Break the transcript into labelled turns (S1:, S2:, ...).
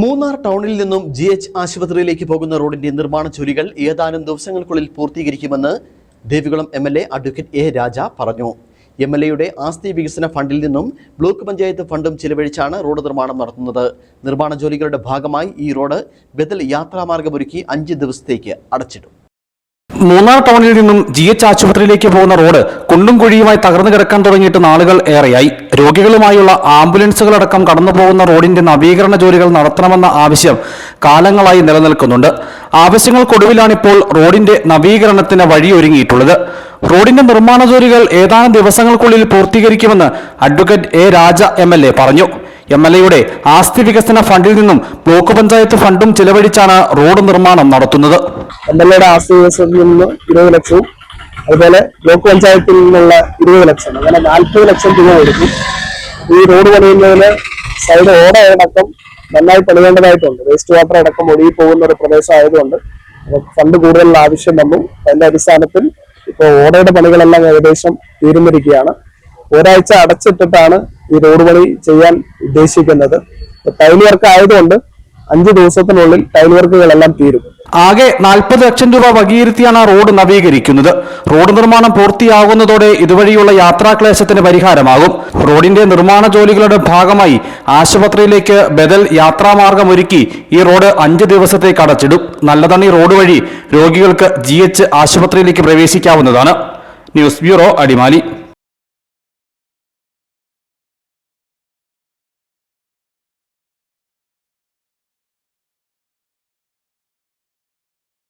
S1: മൂന്നാർ ടൗണിൽ നിന്നും GH ആശുപത്രിയിലേക്ക് പോകുന്ന റോഡിന്റെ നിർമ്മാണ ജോലികൾ ഏതാനും ദിവസങ്ങൾക്കുള്ളിൽ പൂർത്തീകരിക്കുമെന്ന് ദേവികുളം MLA അഡ്വക്കേറ്റ് A. രാജ പറഞ്ഞു. MLAയുടെ ആസ്തി വികസന ഫണ്ടിൽ നിന്നും ബ്ലോക്ക് പഞ്ചായത്ത് ഫണ്ടും ചിലവഴിച്ചാണ് റോഡ് നിർമ്മാണം നടത്തുന്നത്. നിർമ്മാണ ജോലികളുടെ ഭാഗമായി ഈ റോഡ് ബദൽ യാത്രാമാർഗമൊരുക്കി 5 ദിവസത്തേക്ക് അടച്ചിടും.
S2: മൂന്നാർ ടൗണിൽ നിന്നും GH ആശുപത്രിയിലേക്ക് പോകുന്ന റോഡ് കുണ്ടും കുഴിയുമായി തകർന്നു കിടക്കാൻ തുടങ്ങിയിട്ട് നാളുകൾ ഏറെയായി. രോഗികളുമായുള്ള ആംബുലൻസുകളടക്കം കടന്നു പോകുന്ന റോഡിന്റെ നവീകരണ ജോലികൾ നടത്തണമെന്ന ആവശ്യം കാലങ്ങളായി നിലനിൽക്കുന്നുണ്ട്. ആവശ്യങ്ങൾക്കൊടുവിലാണിപ്പോൾ റോഡിന്റെ നവീകരണത്തിന് വഴിയൊരുങ്ങിയിട്ടുള്ളത്. റോഡിന്റെ നിർമ്മാണ ജോലികൾ ഏതാനും ദിവസങ്ങൾക്കുള്ളിൽ പൂർത്തീകരിക്കുമെന്ന് അഡ്വക്കേറ്റ് A. രാജ MLA പറഞ്ഞു. MLAയുടെ ആസ്തി വികസന ഫണ്ടിൽ നിന്നും ബ്ലോക്ക് പഞ്ചായത്ത് ഫണ്ടും ചിലവഴിച്ചാണ് റോഡ് നിർമ്മാണം നടത്തുന്നത്.
S3: MLAയുടെ ആസ്തി വികസനത്തിൽ നിന്ന് 20 ലക്ഷവും അതുപോലെ ബ്ലോക്ക് പഞ്ചായത്തിൽ നിന്നുള്ള 20 ലക്ഷം, അങ്ങനെ 40 ലക്ഷം രൂപ കൊടുക്കും. ഈ റോഡ് പണിയുന്നതിന് സൈഡ് ഓടയടക്കം നന്നായി പണിയേണ്ടതായിട്ടുണ്ട്. വേസ്റ്റ് വാട്ടർ അടക്കം ഒഴുകി പോകുന്ന ഒരു പ്രദേശം ആയതുകൊണ്ട് ഫണ്ട് കൂടുതലുള്ള ആവശ്യം വന്നു. അതിന്റെ അടിസ്ഥാനത്തിൽ ഇപ്പോൾ ഓടയുടെ പണികളെല്ലാം ഏകദേശം തീർന്നിരിക്കുകയാണ്. ഒരാഴ്ച അടച്ചിട്ടിട്ടാണ് ഈ റോഡ് പണി ചെയ്യാൻ ഉദ്ദേശിക്കുന്നത്. ടൈൽ വർക്ക് ആയതുകൊണ്ട് 5 ദിവസത്തിനുള്ളിൽ ടൈൽ വർക്കുകളെല്ലാം തീരും.
S2: ആകെ 40 ലക്ഷം രൂപ വകയിരുത്തിയാണ് റോഡ് നവീകരിക്കുന്നത്. റോഡ് നിർമ്മാണം പൂർത്തിയാകുന്നതോടെ ഇതുവഴിയുള്ള യാത്രാക്ലേശത്തിന് പരിഹാരമാകും. റോഡിന്റെ നിർമ്മാണ ജോലികളുടെ ഭാഗമായി ആശുപത്രിയിലേക്ക് ബദൽ യാത്രാമാർഗമൊരുക്കി ഈ റോഡ് 5 ദിവസത്തേക്ക് അടച്ചിടും. നല്ലതണ്ണി റോഡ് വഴി രോഗികൾക്ക് GH ആശുപത്രിയിലേക്ക് പ്രവേശിക്കാവുന്നതാണ്. News bureau, Adimali.